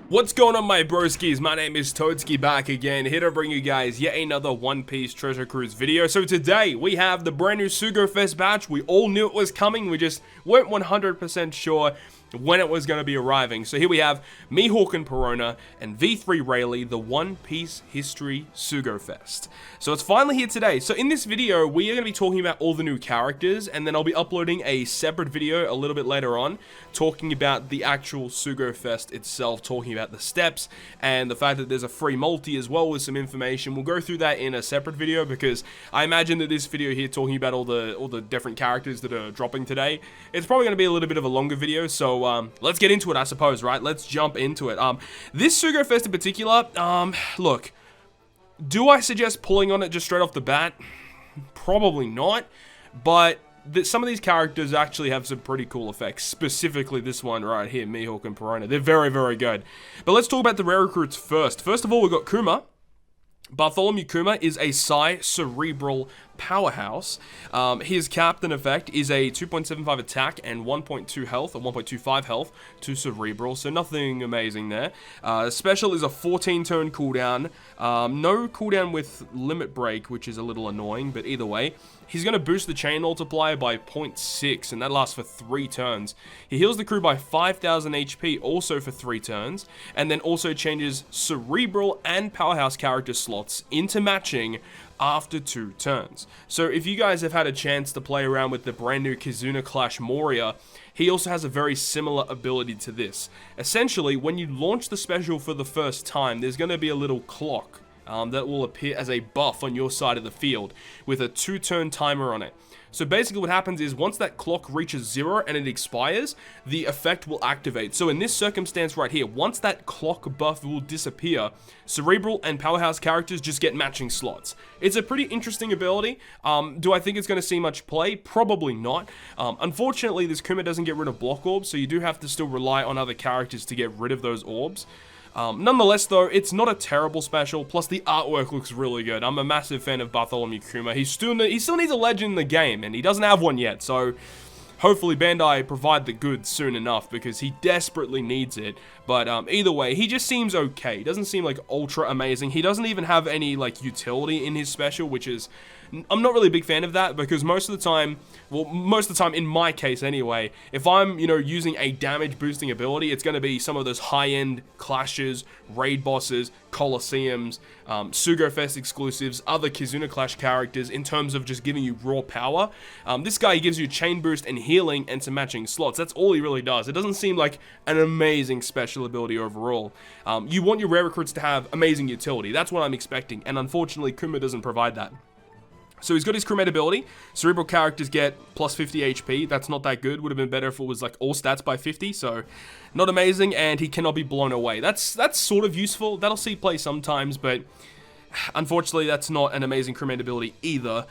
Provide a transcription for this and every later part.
What's going on, my broskiis? My name is Toadskii, back again, here to bring you guys yet another One Piece Treasure Cruise video. So today, we have the brand new Sugofest batch. We all knew it was coming, we just weren't 100% sure when it was going to be arriving. So here we have Mihawk Perona and V3 Rayleigh, the One Piece History Sugofest. So it's finally here today. So in this video, we are going to be talking about all the new characters, and then I'll be uploading a separate video a little bit later on, talking about the actual Sugofest itself, talking about the steps, and the fact that there's a free multi as well with some information. We'll go through that in a separate video, because I imagine that this video here, talking about all the different characters that are dropping today, it's probably going to be a little bit of a longer video, so let's get into it, I suppose, right? Let's jump into it. This Sugofest in particular, look, do I suggest pulling on it just straight off the bat? Probably not, but some of these characters actually have some pretty cool effects, specifically this one right here, Mihawk and Perona. They're very, very good. But let's talk about the rare recruits first. First of all, we've got Kuma. Bartholomew Kuma is a Psi Cerebral powerhouse. His captain effect is a 2.75 attack and 1.2 health, or 1.25 health to Cerebral, so nothing amazing there. Special is a 14-turn cooldown. No cooldown with Limit Break, which is a little annoying, but either way. He's going to boost the chain multiplier by 0.6, and that lasts for 3 turns. He heals the crew by 5,000 HP, also for 3 turns, and then also changes Cerebral and Powerhouse character slots into matching after 2 turns. So if you guys have had a chance to play around with the brand new Kizuna Clash Moria, he also has a very similar ability to this. Essentially, when you launch the special for the first time, there's going to be a little clock that will appear as a buff on your side of the field with a 2-turn timer on it. So basically what happens is once that clock reaches 0 and it expires, the effect will activate. So in this circumstance right here, once that clock buff will disappear, Cerebral and Powerhouse characters just get matching slots. It's a pretty interesting ability. Do I think it's going to see much play? Probably not. Unfortunately, this Kuma doesn't get rid of block orbs, so you do have to still rely on other characters to get rid of those orbs. Nonetheless, though, it's not a terrible special, plus the artwork looks really good. I'm a massive fan of Bartholomew Kuma. He still needs a legend in the game, and he doesn't have one yet, so hopefully Bandai provide the goods soon enough, because he desperately needs it. But either way, he just seems okay. He doesn't seem like ultra amazing. He doesn't even have any like utility in his special, which is, I'm not really a big fan of that, because most of the time, well, most of the time in my case anyway, if I'm, using a damage boosting ability, it's going to be some of those high-end clashes, raid bosses, Colosseums, Sugofest exclusives, other Kizuna Clash characters in terms of just giving you raw power. This guy gives you chain boost and healing and some matching slots. That's all he really does. It doesn't seem like an amazing special ability overall. You want your rare recruits to have amazing utility. That's what I'm expecting, and unfortunately Kuma doesn't provide that. So he's got his crewmate ability. Cerebral characters get plus 50 HP. That's not that good. Would have been better if it was like all stats by 50. So not amazing, and he cannot be blown away. That's sort of useful. That'll see play sometimes, but unfortunately, that's not an amazing crewmate ability either.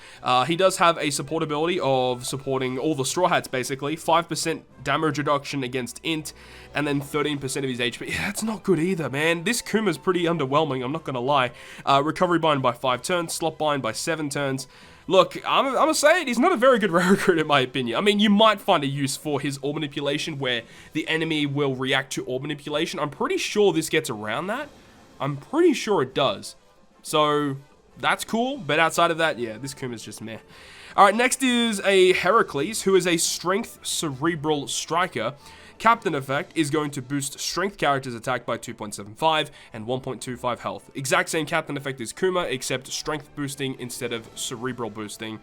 He does have a support ability of supporting all the Straw Hats, basically. 5% damage reduction against Int, and then 13% of his HP. Yeah, that's not good either, man. This Kuma's pretty underwhelming, I'm not gonna lie. Recovery bind by 5 turns, slot bind by 7 turns. Look, I'm gonna say it, he's not a very good rare recruit in my opinion. I mean, you might find a use for his orb manipulation where the enemy will react to orb manipulation. I'm pretty sure this gets around that. I'm pretty sure it does. So, that's cool, but outside of that, yeah, this Kuma's just meh. Alright, next is a Heracles, who is a Strength Cerebral Striker. Captain effect is going to boost Strength characters' attack by 2.75 and 1.25 health. Exact same Captain effect as Kuma, except Strength boosting instead of Cerebral boosting.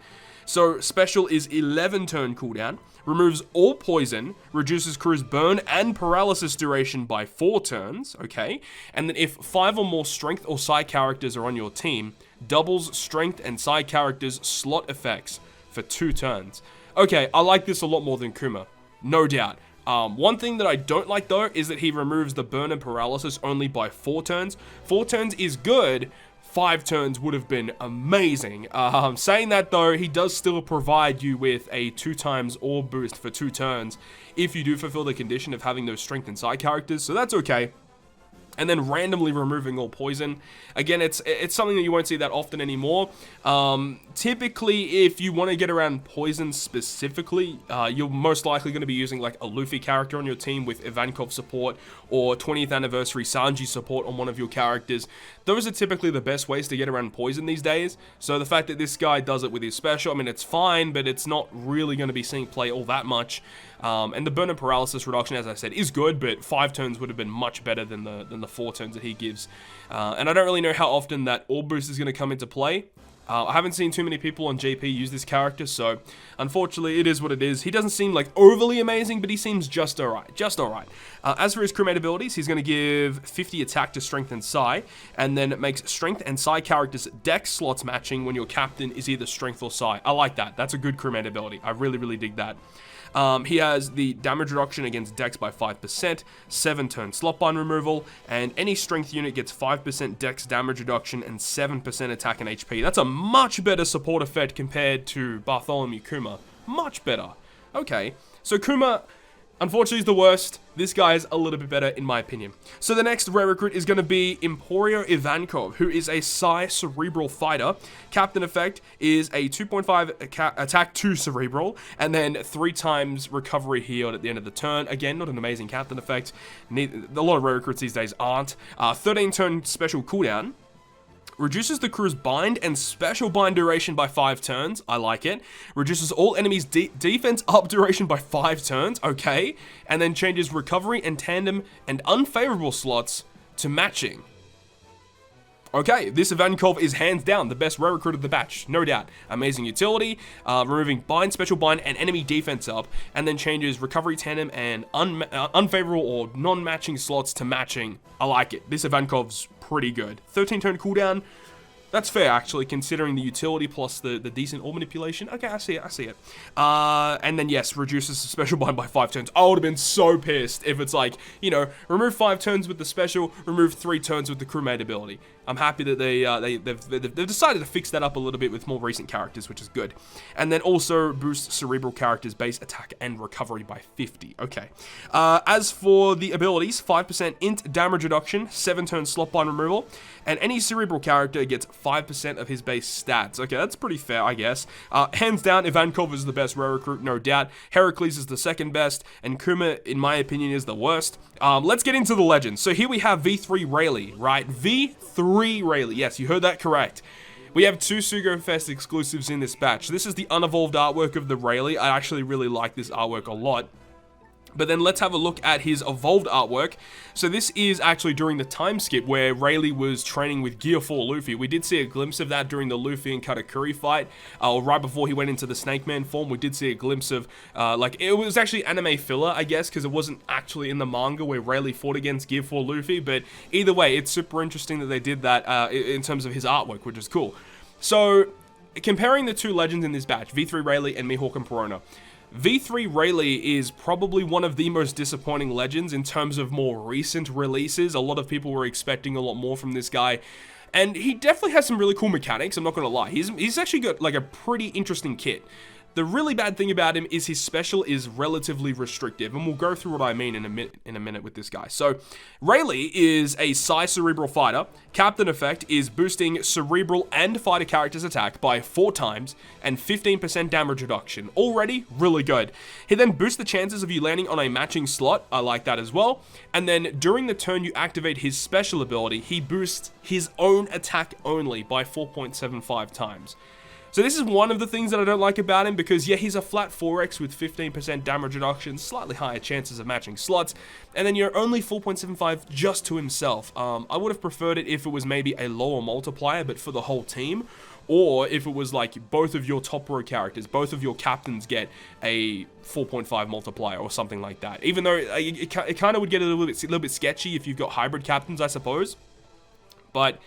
So, special is 11-turn cooldown, removes all poison, reduces crew's burn and paralysis duration by 4 turns, okay? And then if 5 or more strength or psi characters are on your team, doubles strength and psi characters' slot effects for 2 turns. Okay, I like this a lot more than Kuma, no doubt. One thing that I don't like though is that he removes the burn and paralysis only by 4 turns. 4 turns is good. 5 turns would have been amazing. Saying that though, he does still provide you with a 2 times orb boost for 2 turns if you do fulfill the condition of having those strength and psi characters, so that's okay. and then randomly removing all poison. Again, it's something that you won't see that often anymore. Typically, if you want to get around poison specifically, you're most likely going to be using like a Luffy character on your team with Ivankov support, or 20th anniversary Sanji support on one of your characters. Those are typically the best ways to get around poison these days. So the fact that this guy does it with his special, I mean, it's fine, but it's not really going to be seeing play all that much. And the burn and paralysis reduction, as I said, is good, but 5 turns would have been much better than the 4 turns that he gives. And I don't really know how often that orb boost is going to come into play. I haven't seen too many people on JP use this character, so unfortunately it is what it is. He doesn't seem like overly amazing, but he seems just alright, as for his crewmate abilities, he's going to give 50 attack to Strength and Psi, and then it makes Strength and Psi characters dex slots matching when your captain is either Strength or Psi. I like that. That's a good crewmate ability. I really, really dig that. He has the damage reduction against dex by 5%, 7-turn slot bind removal, and any strength unit gets 5% dex damage reduction and 7% attack and HP. That's a much better support effect compared to Bartholomew Kuma. Much better. Okay, so Kuma, unfortunately, is the worst. This guy is a little bit better, in my opinion. So the next rare recruit is going to be Emporio Ivankov, who is a Psi Cerebral Fighter. Captain effect is a 2.5 attack to Cerebral, and then 3 times recovery healed at the end of the turn. Again, not an amazing captain effect. A lot of rare recruits these days aren't. 13-turn special cooldown. Reduces the crew's bind and special bind duration by 5 turns. I like it. Reduces all enemies' defense up duration by 5 turns. Okay. And then changes recovery and tandem and unfavorable slots to matching. Okay, this Ivankov is hands down the best rare recruit of the batch, no doubt. Amazing utility, removing bind, special bind, and enemy defense up, and then changes recovery, tandem, and unfavorable or non-matching slots to matching. I like it. This Ivankov's pretty good. 13-turn cooldown. That's fair, actually, considering the utility plus the decent orb manipulation. Okay, I see it. And then, yes, reduces the special bind by 5 turns. I would have been so pissed if it's like, you know, remove 5 turns with the special, remove 3 turns with the crewmate ability. I'm happy that they've decided to fix that up a little bit with more recent characters, which is good. And then also boost Cerebral characters' base attack and recovery by 50. Okay. As for the abilities, 5% int damage reduction, 7-turn slot bind removal, and any Cerebral character gets 5% of his base stats. Okay, that's pretty fair, I guess. Hands down, Ivankov is the best rare recruit, no doubt. Heracles is the second best, and Kuma, in my opinion, is the worst. Let's get into the legends. So here we have V3 Rayleigh, right? V3 Rayleigh. Yes, you heard that correct. We have 2 Sugo Fest exclusives in this batch. This is the unevolved artwork of the Rayleigh. I actually really like this artwork a lot. But then let's have a look at his evolved artwork. So this is actually during the time skip where Rayleigh was training with Gear 4 Luffy. We did see a glimpse of that during the Luffy and Katakuri fight. Right before he went into the Snake Man form, we did see a glimpse of, like, it was actually anime filler, I guess, because it wasn't actually in the manga where Rayleigh fought against Gear 4 Luffy. But either way, it's super interesting that they did that in terms of his artwork, which is cool. So, comparing the 2 legends in this batch, V3 Rayleigh and Mihawk Perona. V3 Rayleigh is probably one of the most disappointing legends in terms of more recent releases. A lot of people were expecting a lot more from this guy, and he definitely has some really cool mechanics, I'm not going to lie. He's actually got like a pretty interesting kit. The really bad thing about him is his special is relatively restrictive, and we'll go through what I mean in a minute with this guy. So, Rayleigh is a Psi Cerebral Fighter. Captain effect is boosting Cerebral and Fighter characters' attack by 4 times and 15% damage reduction. Already really good. He then boosts the chances of you landing on a matching slot. I like that as well. And then during the turn you activate his special ability, he boosts his own attack only by 4.75 times. So this is one of the things that I don't like about him, because yeah, he's a flat 4x with 15% damage reduction, slightly higher chances of matching slots, and then you're only 4.75 just to himself. I would have preferred it if it was maybe a lower multiplier, but for the whole team, or if it was like both of your top row characters, both of your captains get a 4.5 multiplier or something like that. Even though it kind of would get a little bit sketchy if you've got hybrid captains, I suppose, but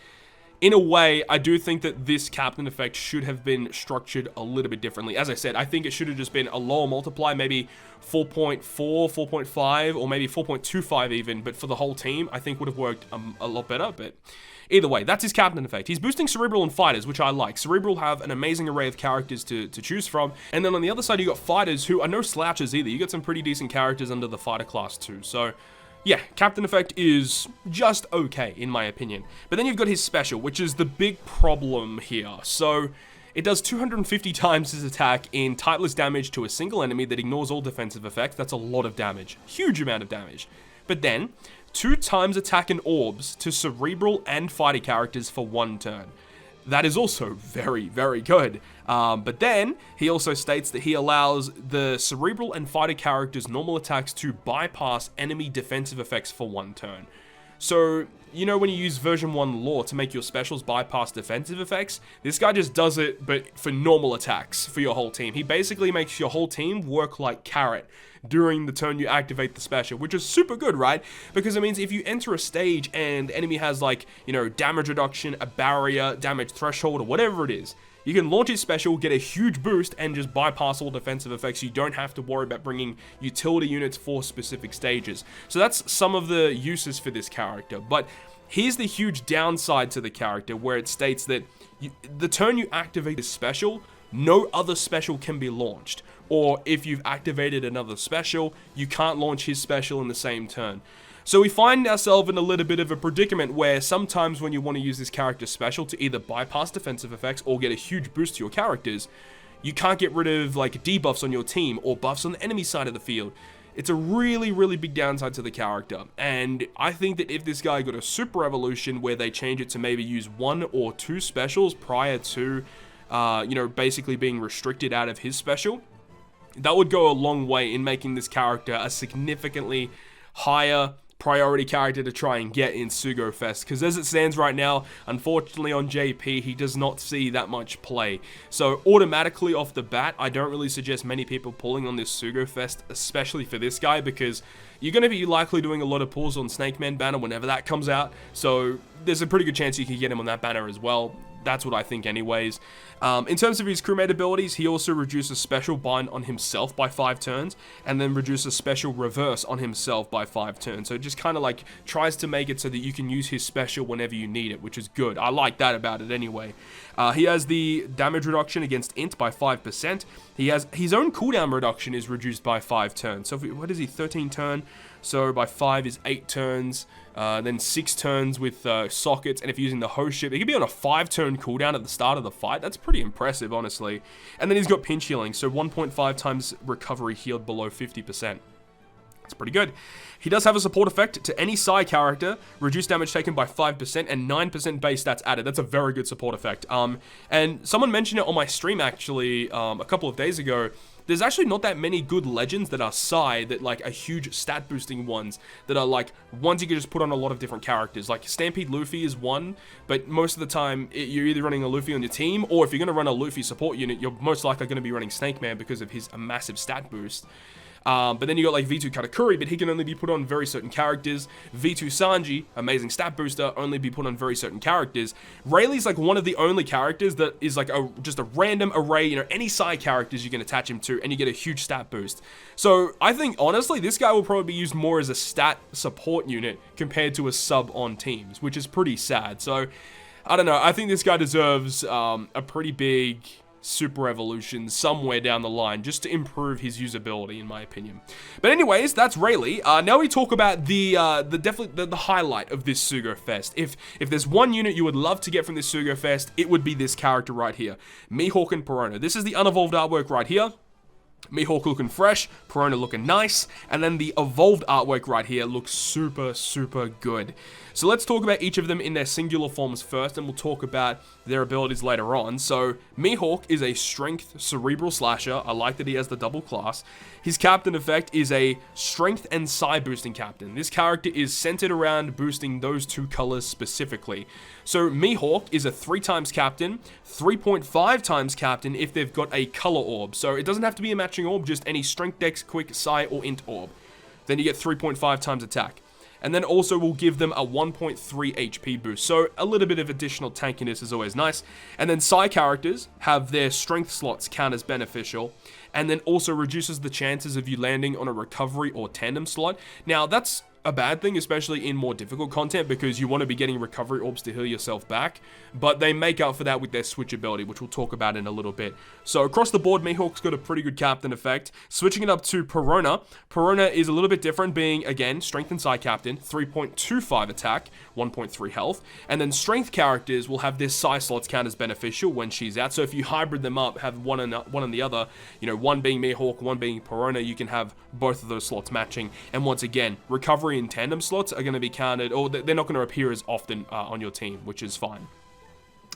in a way, I do think that this captain effect should have been structured a little bit differently. As I said, I think it should have just been a lower multiplier, maybe 4.4, 4.5, or maybe 4.25 even, but for the whole team, I think would have worked a lot better, but either way, that's his captain effect. He's boosting Cerebral and Fighters, which I like. Cerebral have an amazing array of characters to choose from, and then on the other side, you got Fighters, who are no slouches either. You got some pretty decent characters under the Fighter class too, so yeah, Captain Effect is just okay, in my opinion. But then you've got his special, which is the big problem here. So, it does 250 times his attack in typeless damage to a single enemy that ignores all defensive effects. That's a lot of damage. Huge amount of damage. But then, 2 times attack and orbs to cerebral and fighter characters for 1 turn. That is also very, very good. But then, he also states that he allows the cerebral and fighter characters' normal attacks to bypass enemy defensive effects for 1 turn. So, you know when you use version 1 lore to make your specials bypass defensive effects? This guy just does it, but for normal attacks for your whole team. He basically makes your whole team work like carrot during the turn you activate the special, which is super good, right? Because it means if you enter a stage and the enemy has like, you know, damage reduction, a barrier, damage threshold, or whatever it is, you can launch his special, get a huge boost, and just bypass all defensive effects. You don't have to worry about bringing utility units for specific stages. So that's some of the uses for this character. But here's the huge downside to the character, where it states that the turn you activate this special, no other special can be launched. Or if you've activated another special, you can't launch his special in the same turn. So we find ourselves in a little bit of a predicament where sometimes when you want to use this character's special to either bypass defensive effects or get a huge boost to your characters, you can't get rid of like debuffs on your team or buffs on the enemy side of the field. It's a really, really big downside to the character. And I think that if this guy got a super evolution where they change it to maybe use 1 or 2 specials prior to, you know, basically being restricted out of his special, that would go a long way in making this character a significantly higher priority character to try and get in Sugo Fest, because as it stands right now, unfortunately on JP, he does not see that much play. So automatically off the bat, I don't really suggest many people pulling on this Sugo Fest, especially for this guy, because you're going to be likely doing a lot of pulls on Snake Man banner whenever that comes out, so there's a pretty good chance you can get him on that banner as well. That's what I think anyways. In terms of his crewmate abilities, he also reduces special bind on himself by 5 turns, and then reduces special reverse on himself by 5 turns. So it just kind of like tries to make it so that you can use his special whenever you need it, which is good. I like that about it anyway. He has the damage reduction against int by 5%. He has his own cooldown reduction is reduced by 5 turns. So if what is he, 13 turn? So by 5 is 8 turns. Then 6 turns with sockets, and if you're using the host ship, it could be on a 5-turn cooldown at the start of the fight. That's pretty impressive, honestly. And then he's got pinch healing, so 1.5 times recovery healed below 50%. That's pretty good. He does have a support effect to any Psy character, reduce damage taken by 5% and 9% base stats added. That's a very good support effect. And someone mentioned it on my stream actually a couple of days ago. There's actually not that many good legends that are Psy that like are huge stat boosting ones that are like ones you can just put on a lot of different characters. Like Stampede Luffy is one, but most of the time you're either running a Luffy on your team, or if you're going to run a Luffy support unit, you're most likely going to be running Snake Man because of his massive stat boost. But then you got like V2 Katakuri, but he can only be put on very certain characters. V2 Sanji, amazing stat booster, only be put on very certain characters. Rayleigh's like one of the only characters that is like just a random array, you know, any side characters you can attach him to, and you get a huge stat boost. So I think, honestly, this guy will probably be used more as a stat support unit compared to a sub on teams, which is pretty sad. So, I don't know, I think this guy deserves a pretty big super evolution somewhere down the line just to improve his usability, in my opinion. But anyways, that's Rayleigh. Now we talk about the highlight of this Sugo Fest. If there's one unit you would love to get from this Sugo Fest, it would be this character right here, Mihawk Perona. This is the unevolved artwork right here. Mihawk looking fresh, Perona looking nice, and then the evolved artwork right here looks super, super good. So let's talk about each of them in their singular forms first, and we'll talk about their abilities later on. So Mihawk is a strength cerebral slasher. I like that he has the double class. His captain effect is a strength and psi boosting captain. This character is centered around boosting those two colors specifically. So Mihawk is a 3 times captain, 3.5 times captain if they've got a color orb. So it doesn't have to be a matching orb, just any strength, dex, quick, psi, or int orb. Then you get 3.5 times attack. And then also we'll give them a 1.3 HP boost. So a little bit of additional tankiness is always nice. And then Psi characters have their strength slots count as beneficial. And then also reduces the chances of you landing on a recovery or tandem slot. Now that's a bad thing, especially in more difficult content, because you want to be getting recovery orbs to heal yourself back, but they make up for that with their switch ability, which we'll talk about in a little bit. So across the board, Mihawk's got a pretty good captain effect. Switching it up to Perona. Perona is a little bit different, being, again, Strength and Psi captain, 3.25 attack, 1.3 health, and then Strength characters will have their Psi slots count as beneficial when she's out. So if you hybrid them up, have one and the other, you know, one being Mihawk, one being Perona, you can have both of those slots matching. And once again, recovery and tandem slots are going to be counted, or they're not going to appear as often on your team, which is fine.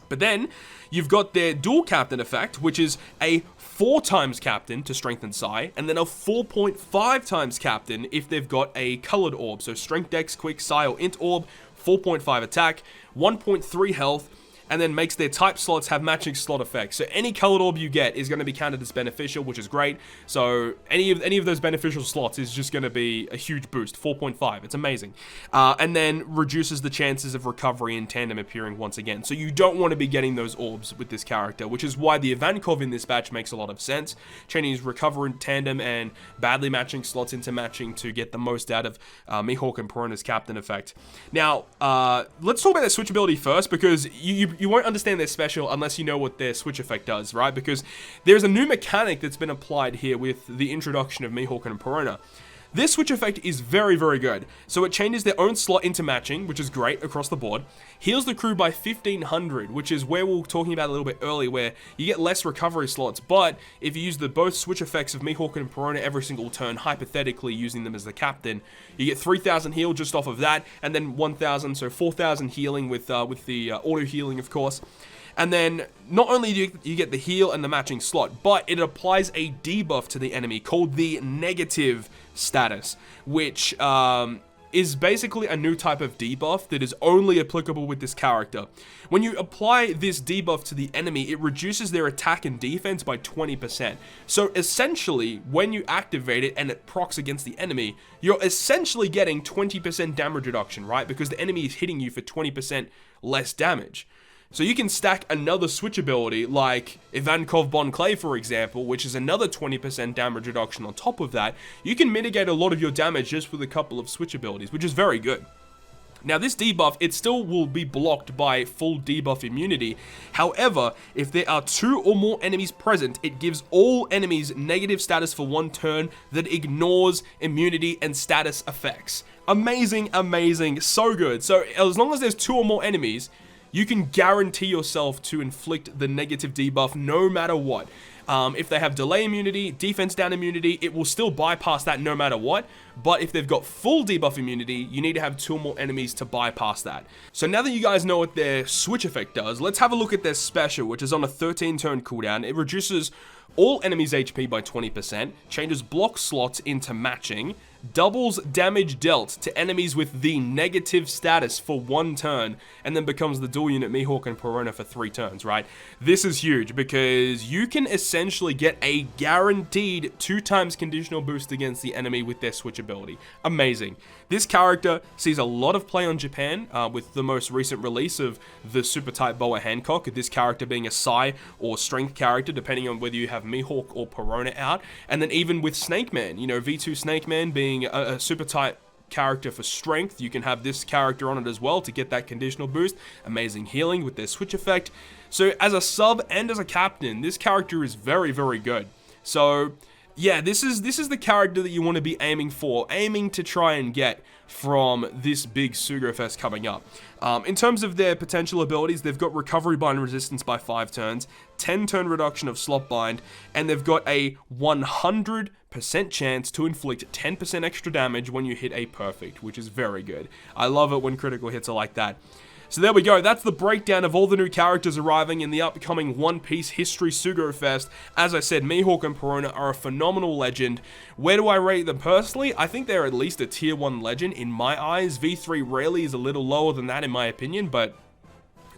But then you've got their dual captain effect, which is a 4 times captain to Strength and Psi, and then a 4.5 times captain if they've got a colored orb. So Strength, Dex, Quick, Psi, or Int orb, 4.5 attack, 1.3 health, and then makes their type slots have matching slot effects. So any colored orb you get is going to be counted as beneficial, which is great. So any of those beneficial slots is just going to be a huge boost, 4.5. It's amazing. And then reduces the chances of recovery and tandem appearing once again. So you don't want to be getting those orbs with this character, which is why the Ivankov in this batch makes a lot of sense. Chaining his recovery, tandem, and badly matching slots into matching to get the most out of Mihawk and Perona's captain effect. Now, let's talk about their switch ability first, because you won't understand their special unless you know what their switch effect does, right? Because there's a new mechanic that's been applied here with the introduction of Mihawk and Perona. This switch effect is very, very good. So it changes their own slot into matching, which is great across the board. Heals the crew by 1500, which is where we were talking about a little bit earlier, where you get less recovery slots. But if you use both switch effects of Mihawk and Perona every single turn, hypothetically using them as the captain, you get 3000 heal just off of that, and then 1000, so 4000 healing with the auto healing, of course. And then not only do you get the heal and the matching slot, but it applies a debuff to the enemy called the negative status, which is basically a new type of debuff that is only applicable with this character. When you apply this debuff to the enemy, it reduces their attack and defense by 20%. So essentially, when you activate it and it procs against the enemy, you're essentially getting 20% damage reduction, right? Because the enemy is hitting you for 20% less damage. So you can stack another switch ability like Ivankov Bon Clay, for example, which is another 20% damage reduction on top of that. You can mitigate a lot of your damage just with a couple of switch abilities, which is very good. Now this debuff, it still will be blocked by full debuff immunity. However, if there are 2 or more enemies present, it gives all enemies negative status for 1 turn that ignores immunity and status effects. Amazing, amazing, so good. So as long as there's 2 or more enemies, you can guarantee yourself to inflict the negative debuff no matter what. If they have delay immunity, defense down immunity, it will still bypass that no matter what. But if they've got full debuff immunity, you need to have 2 more enemies to bypass that. So now that you guys know what their switch effect does, let's have a look at their special, which is on a 13 turn cooldown. It reduces all enemies' HP by 20%, changes block slots into matching, doubles damage dealt to enemies with the negative status for 1 turn, and then becomes the dual unit Mihawk and Perona for 3 turns, right? This is huge because you can essentially get a guaranteed 2 times conditional boost against the enemy with their switch ability. Amazing. This character sees a lot of play on Japan with the most recent release of the super type Boa Hancock, this character being a Psi or Strength character, depending on whether you have Mihawk or Perona out, and then even with Snake Man, you know, V2 Snake Man being a super type character for Strength, you can have this character on it as well to get that conditional boost. Amazing healing with their switch effect. So as a sub and as a captain, this character is very, very good. So yeah, this is the character that you want to be aiming to try and get from this big Sugo Fest coming up. In terms of their potential abilities, they've got Recovery Bind Resistance by 5 turns, 10 turn reduction of Slot Bind, and they've got a 100% chance to inflict 10% extra damage when you hit a perfect, which is very good. I love it when critical hits are like that. So there we go, that's the breakdown of all the new characters arriving in the upcoming One Piece History Sugo Fest. As I said, Mihawk and Perona are a phenomenal legend. Where do I rate them personally? I think they're at least a tier 1 legend in my eyes. V3 Rayleigh is a little lower than that in my opinion, but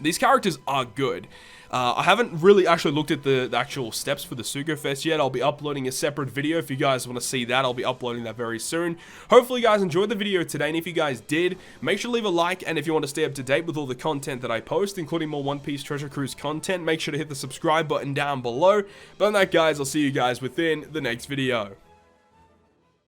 these characters are good. I haven't really actually looked at the actual steps for the Sugo Fest yet. I'll be uploading a separate video. If you guys want to see that, I'll be uploading that very soon. Hopefully you guys enjoyed the video today, and if you guys did, make sure to leave a like, and if you want to stay up to date with all the content that I post, including more One Piece Treasure Cruise content, make sure to hit the subscribe button down below. But on that, guys, I'll see you guys within the next video.